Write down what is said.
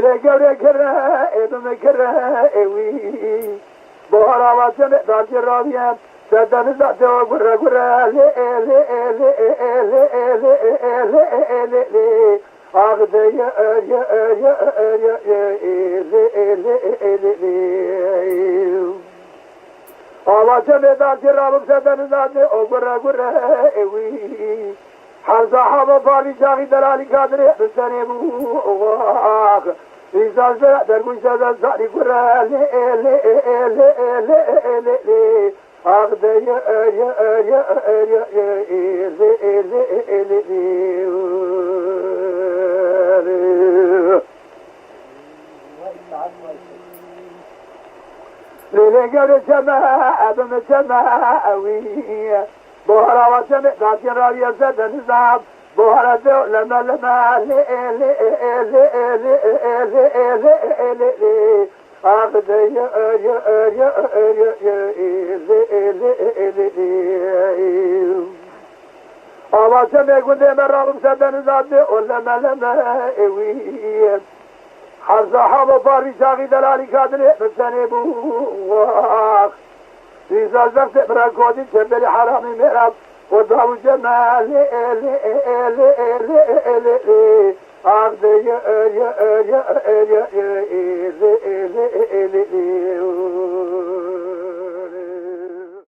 لقوا كره ابن كره وي بورا واتن دارج رابيا سدن ذات وغر غر ل أغدى واتن دارج رابيا سدن ذات وغر غر وي حرزا حبا فاري شاغي دلالي كادري بسنبو واخ إذا زرع درقوش هذا زاري قرى لي أغدى يا لقوا جماعة بمجماعوي بوهرا وسمع ذاتي رابيا زد نزاب بوهرا لما وسمع قلت مرة زد نزاب ولما حرزا حابا فاري شاغي دلالي كادري بسنبو واخ إذا زفت براكودي تبلي حرامي مراب وداو جمال أغدي يا